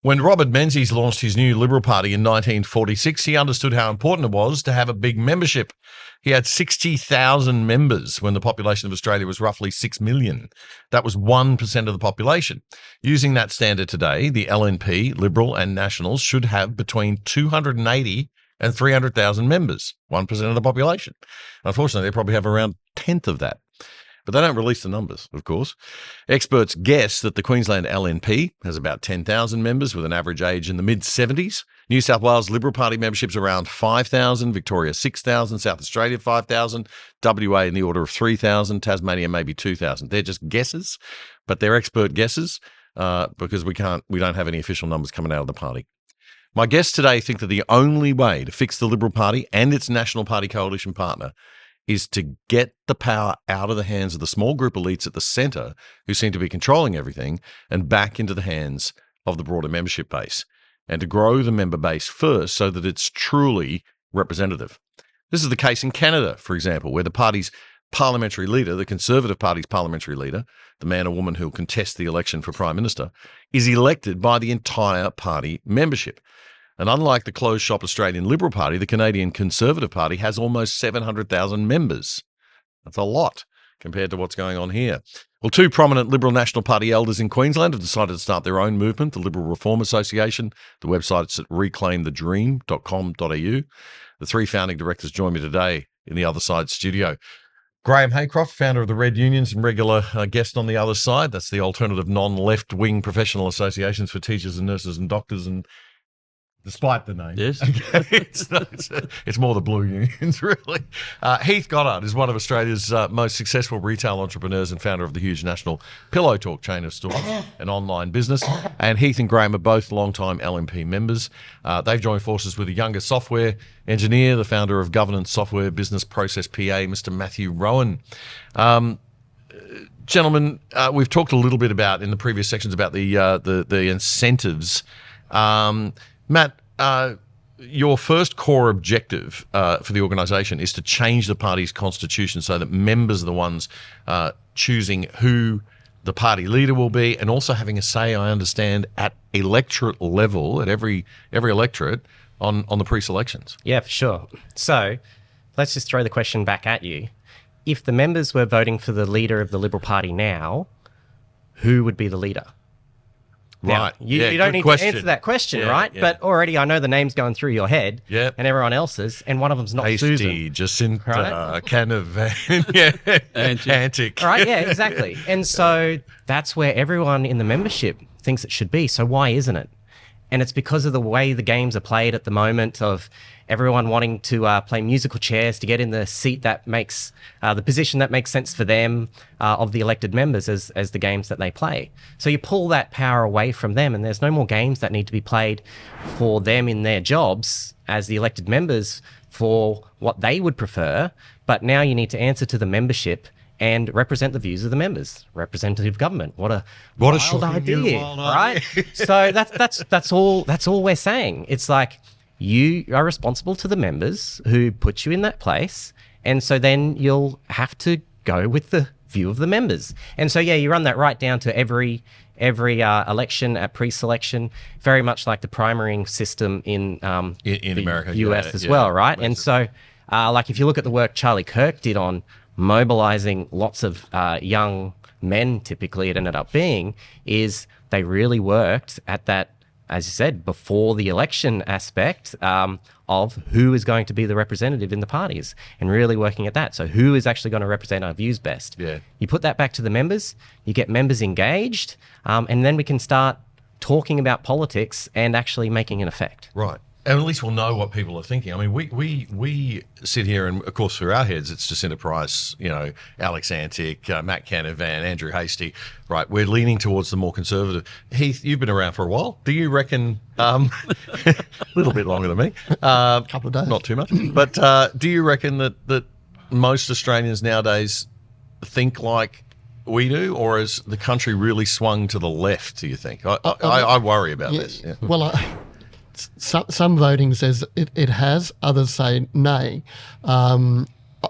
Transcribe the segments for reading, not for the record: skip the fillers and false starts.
When Robert Menzies launched his new Liberal Party in 1946, he understood how important it was to have a big membership. He had 60,000 members when the population of Australia was roughly 6 million. That was 1% of the population. Using that standard today, the LNP, Liberal and Nationals, should have between 280 and 300,000 members, 1% of the population. Unfortunately, they probably have around a tenth of that. But they don't release the numbers, of course. Experts guess that the Queensland LNP has about 10,000 members with an average age in the mid-70s. New South Wales Liberal Party membership's around 5,000, Victoria 6,000, South Australia 5,000, WA in the order of 3,000, Tasmania maybe 2,000. They're just guesses, but they're expert guesses because we don't have any official numbers coming out of the party. My guests today think that the only way to fix the Liberal Party and its National Party coalition partner is to get the power out of the hands of the small group elites at the centre who seem to be controlling everything and back into the hands of the broader membership base, and to grow the member base first so that it's truly representative. This is the case in Canada, for example, where the party's parliamentary leader, the Conservative Party's parliamentary leader, the man or woman who will contest the election for Prime Minister, is elected by the entire party membership. And unlike the closed-shop Australian Liberal Party, the Canadian Conservative Party has almost 700,000 members. That's a lot compared to what's going on here. Well, two prominent Liberal National Party elders in Queensland have decided to start their own movement, the Liberal Reform Association. The website is at reclaimthedream.com.au. The three founding directors join me today in the Other Side studio. Graham Haycroft, founder of the Red Unions and regular guest on the Other Side. That's the alternative non-left-wing professional associations for teachers and nurses and doctors, and despite the name. Yes. Okay. It's more the blue unions, really. Heath Goddard is one of Australia's most successful retail entrepreneurs and founder of the huge national Pillow Talk chain of stores, an online business. And Heath and Graham are both long-time LNP members. They've joined forces with a younger software engineer, the founder of governance software business Process PA, Mr. Matthew Rowan. Gentlemen, we've talked a little bit about in the previous sections about the incentives. Matt, your first core objective for the organisation is to change the party's constitution so that members are the ones choosing who the party leader will be, and also having a say, I understand, at electorate level, at every electorate on the pre-selections. Yeah, for sure. So let's just throw the question back at you. If the members were voting for the leader of the Liberal Party now, who would be the leader? Right. Now, you don't need to answer that question, right? Yeah. But already I know the name's going through your head and everyone else's, and one of them's not Hasty, Susan. Jacinta, right? Canavan, Antic. Right, yeah, exactly. And so that's where everyone in the membership thinks it should be. So why isn't it? And it's because of the way the games are played at the moment, of everyone wanting to play musical chairs to get in the seat that makes the position that makes sense for them of the elected members as the games that they play. So you pull that power away from them, and there's no more games that need to be played for them in their jobs as the elected members for what they would prefer. But now you need to answer to the membership and represent the views of the members. Representative government. What a wild idea, right? So that's all we're saying. It's like, you are responsible to the members who put you in that place, and so then you'll have to go with the view of the members. And so, yeah, you run that right down to every election at pre-selection, very much like the primarying system in America, US as well, right? And so, like if you look at the work Charlie Kirk did on mobilizing lots of young men, typically it ended up being, is they really worked at that, as you said, before the election aspect of who is going to be the representative in the parties, and really working at that. So who is actually going to represent our views best? Yeah. You put that back to the members, you get members engaged, and then we can start talking about politics and actually making an effect. Right. And at least we'll know what people are thinking. I mean, we sit here, and of course, through our heads, it's Jacinta Price, Alex Antic, Matt Canavan, Andrew Hasty. Right, we're leaning towards the more conservative. Heath, you've been around for a while. Do you reckon? A little bit longer than me. A couple of days, not too much. But do you reckon that most Australians nowadays think like we do, or has the country really swung to the left? Do you think? I worry about this. Yeah. Well. Some voting says it has, others say nay. I'm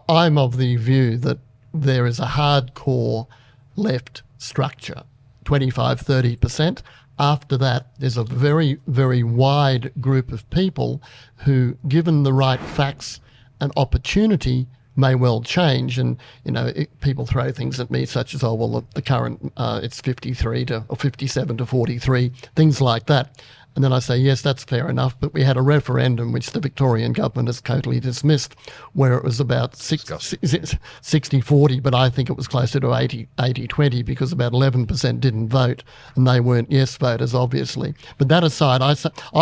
of the view that there is a hardcore left structure, 25-30%, after that, there's a very, very wide group of people who, given the right facts and opportunity, may well change. And, people throw things at me such as, the current, it's 53 or 57 to 43, things like that. And then I say, yes, that's fair enough, but we had a referendum which the Victorian government has totally dismissed, where it was about 60-40, but I think it was closer to 80-20 because about 11% didn't vote, and they weren't yes voters, obviously. But that aside, I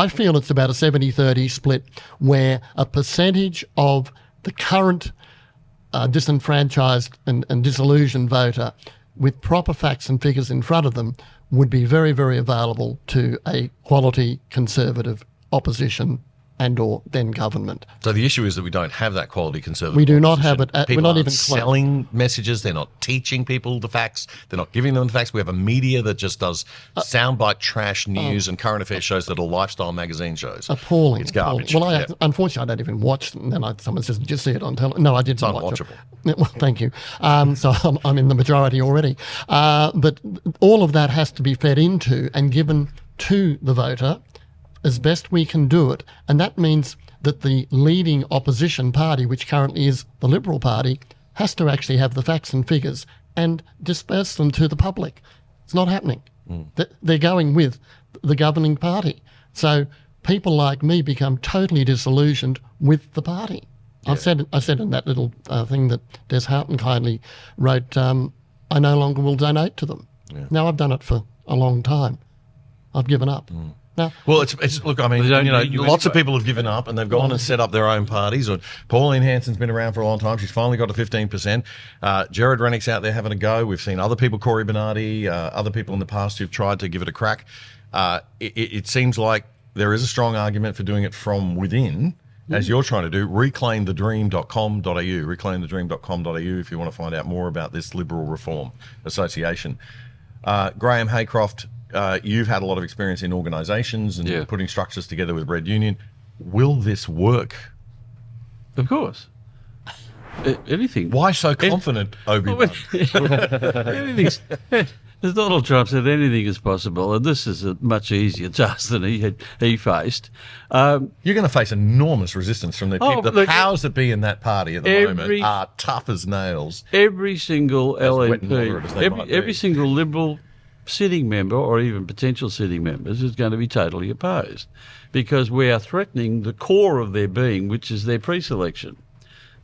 feel it's about a 70-30 split, where a percentage of the current disenfranchised and disillusioned voter with proper facts and figures in front of them would be very, very available to a quality Conservative opposition and or then government. So the issue is that we don't have that quality Conservative We do not opposition. have it. People We're not aren't even close. selling messages. They're not teaching people the facts. They're not giving them the facts. We have a media that just does soundbite trash news and current affairs shows that are lifestyle magazine shows. Appalling. It's garbage. Well, unfortunately, I don't even watch them. And then someone says, did you see it on television? No, I didn't watch it. Well, thank you. So I'm in the majority already. But all of that has to be fed into and given to the voter as best we can do it. And that means that the leading opposition party, which currently is the Liberal Party, has to actually have the facts and figures and disperse them to the public. It's not happening. They're going with the governing party. So people like me become totally disillusioned with the party. Yeah. I said in that little thing that Des Houghton kindly wrote, I no longer will donate to them. Yeah. Now, I've done it for a long time. I've given up. No. Well, it's look, I mean, lots of people have given up and they've gone and set up their own parties. Or Pauline Hanson's been around for a long time. She's finally got to 15%. Jared Rennick's out there having a go. We've seen other people, Corey Bernardi, other people in the past who've tried to give it a crack. It seems like there is a strong argument for doing it from within, as you're trying to do. Reclaimthedream.com.au, reclaimthedream.com.au if you want to find out more about this Liberal Reform Association. Graham Haycroft, you've had a lot of experience in organisations and putting structures together with Red Union. Will this work? Of course. Anything. Why so confident, Obi-Wan? As Donald Trump said, anything is possible, and this is a much easier task than he faced. You're going to face enormous resistance from the people. The powers that be in that party at the moment are tough as nails. Every single LNP, every single Liberal sitting member or even potential sitting members is going to be totally opposed because we are threatening the core of their being, which is their pre-selection.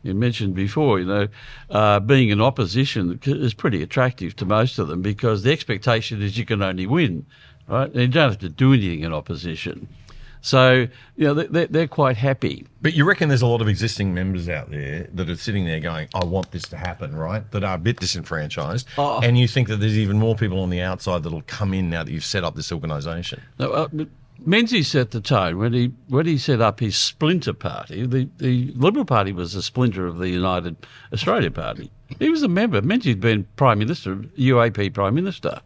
You mentioned before, being in opposition is pretty attractive to most of them because the expectation is you can only win, right? And you don't have to do anything in opposition. So, they're quite happy. But you reckon there's a lot of existing members out there that are sitting there going, I want this to happen, right? That are a bit disenfranchised. And you think that there's even more people on the outside that'll come in now that you've set up this organisation? No, Menzies set the tone when he set up his splinter party. The Liberal Party was a splinter of the United Australia Party. He was a member. Menzies had been Prime Minister, UAP Prime Minister.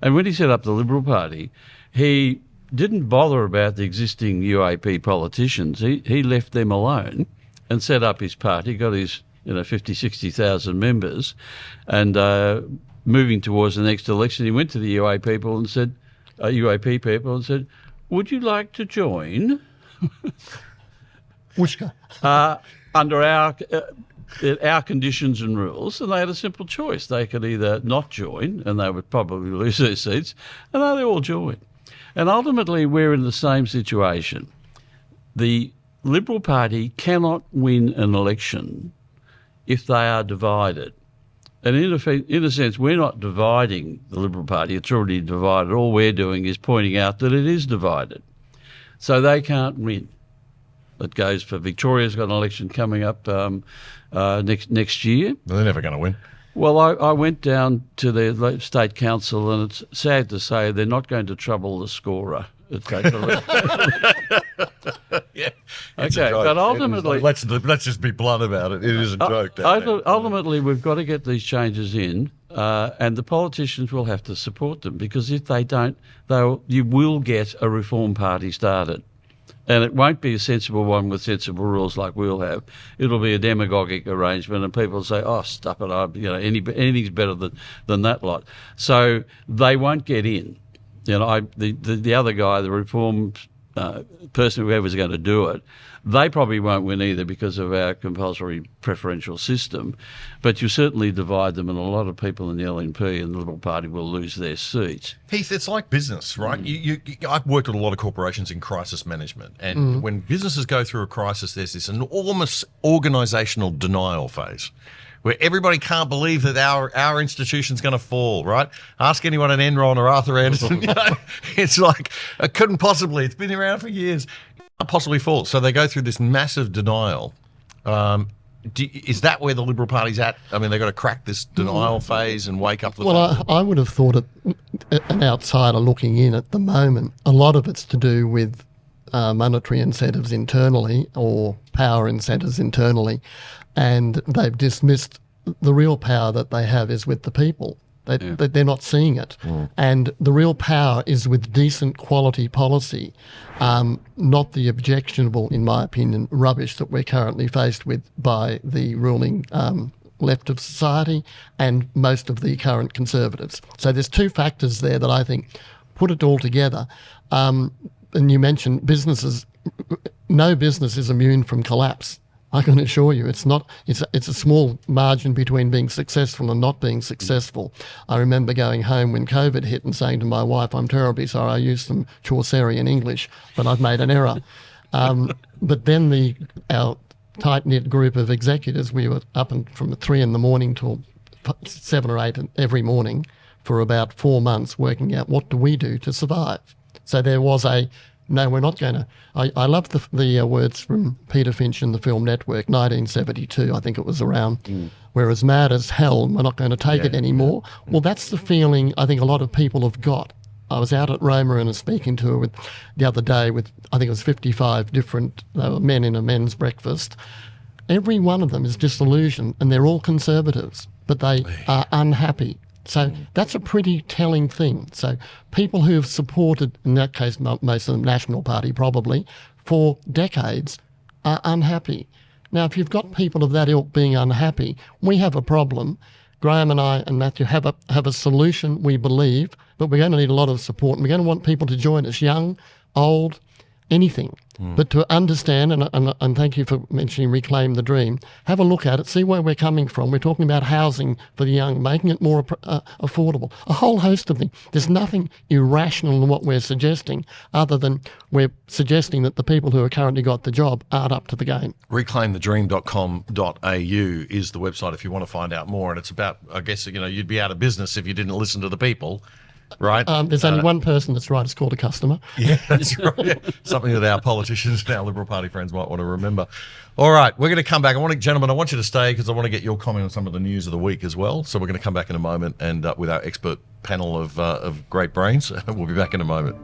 And when he set up the Liberal Party, he didn't bother about the existing UAP politicians. He left them alone and set up his party, got his 50, 60,000 members, and moving towards the next election, he went to the UAP people and said, would you like to join under our conditions and rules? And they had a simple choice. They could either not join, and they would probably lose their seats, and they all joined. And ultimately, we're in the same situation. The Liberal Party cannot win an election if they are divided. And in a sense, we're not dividing the Liberal Party. It's already divided. All we're doing is pointing out that it is divided. So they can't win. It goes for Victoria's got an election coming up next year. They're never going to win. Well, I went down to the State Council, and it's sad to say they're not going to trouble the scorer. Yeah. Okay, but ultimately, let's just be blunt about it. It is a joke. Ultimately, we've got to get these changes in, and the politicians will have to support them because if they don't, you will get a reform party started. And it won't be a sensible one with sensible rules like we'll have. It'll be a demagogic arrangement, and people say, "Oh, stop it! Anything's better than that lot." So they won't get in. The other guy, the Reform person, whoever's going to do it, they probably won't win either because of our compulsory preferential system. But you certainly divide them, and a lot of people in the LNP and the Liberal Party will lose their seats. Heath, it's like business, right? I've worked with a lot of corporations in crisis management, and when businesses go through a crisis, there's this enormous organisational denial phase where everybody can't believe that our institution's going to fall, right? Ask anyone at Enron or Arthur Andersen. It's like, it couldn't possibly. It's been around for years. Can't possibly fall. So they go through this massive denial. Is that where the Liberal Party's at? I mean, they've got to crack this denial phase and wake up. I would have thought an outsider looking in at the moment, a lot of it's to do with monetary incentives internally or power incentives internally, and they've dismissed the real power that they have is with the people. They're not seeing it. And the real power is with decent quality policy, not the objectionable, in my opinion, rubbish that we're currently faced with by the ruling left of society and most of the current Conservatives. So there's two factors there that I think put it all together. And you mentioned businesses. No business is immune from collapse. I can assure you, it's not. It's a small margin between being successful and not being successful. I remember going home when COVID hit and saying to my wife, "I'm terribly sorry. I used some Chaucerian English, but I've made an error." But then our tight-knit group of executives, we were up from 3 a.m. till 7 or 8 every morning for about 4 months, working out what do we do to survive. So there was no, we're not going to. I love the words from Peter Finch in the film Network, 1972, I think it was around. We're as mad as hell, we're not going to take it anymore. Well, that's the feeling I think a lot of people have got. I was out at Roma and speaking to her the other day with, I think it was 55 different men in a men's breakfast. Every one of them is disillusioned, and they're all Conservatives, but they are unhappy. So that's a pretty telling thing. So people who have supported, in that case, most of them National Party probably, for decades are unhappy. Now, if you've got people of that ilk being unhappy, we have a problem. Graham and I and Matthew have a solution, we believe, but we're going to need a lot of support, and we're going to want people to join us, young, old, anything. But to understand, and thank you for mentioning Reclaim the Dream, have a look at it, see where we're coming from. We're talking about housing for the young, making it more affordable, a whole host of things. There's nothing irrational in what we're suggesting other than we're suggesting that the people who have currently got the job aren't up to the game. Reclaimthedream.com.au is the website if you want to find out more. And it's about, I guess, you'd be out of business if you didn't listen to the people. Right. There's only one person that's right. It's called a customer. Yeah, that's right. Something that our politicians and our Liberal Party friends might want to remember. All right, we're going to come back. Gentlemen, I want you to stay because I want to get your comment on some of the news of the week as well. So we're going to come back in a moment and with our expert panel of great brains. We'll be back in a moment.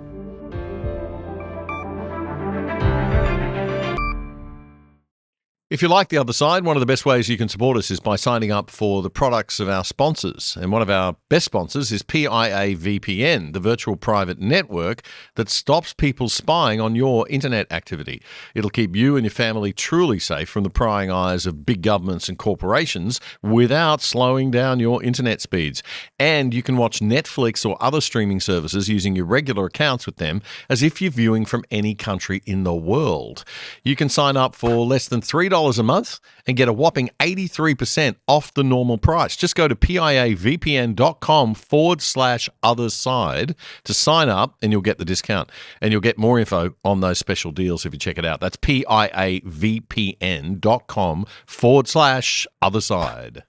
If you like The Other Side, one of the best ways you can support us is by signing up for the products of our sponsors. And one of our best sponsors is PIA VPN, the virtual private network that stops people spying on your internet activity. It'll keep you and your family truly safe from the prying eyes of big governments and corporations without slowing down your internet speeds. And you can watch Netflix or other streaming services using your regular accounts with them as if you're viewing from any country in the world. You can sign up for less than $3 a month and get a whopping 83% off the normal price. Just go to piavpn.com/otherside to sign up and you'll get the discount. And you'll get more info on those special deals if you check it out. That's piavpn.com/otherside.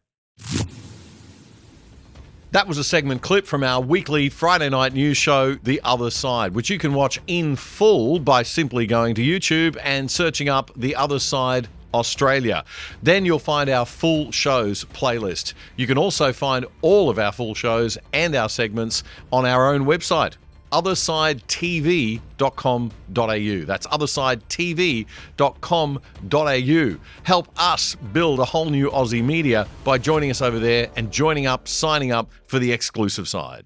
That was a segment clip from our weekly Friday night news show, The Other Side, which you can watch in full by simply going to YouTube and searching up The Other Side Australia. Then you'll find our full shows playlist. You can also find all of our full shows and our segments on our own website, othersidetv.com.au. That's othersidetv.com.au. Help us build a whole new Aussie media by joining us over there and signing up for the exclusive side.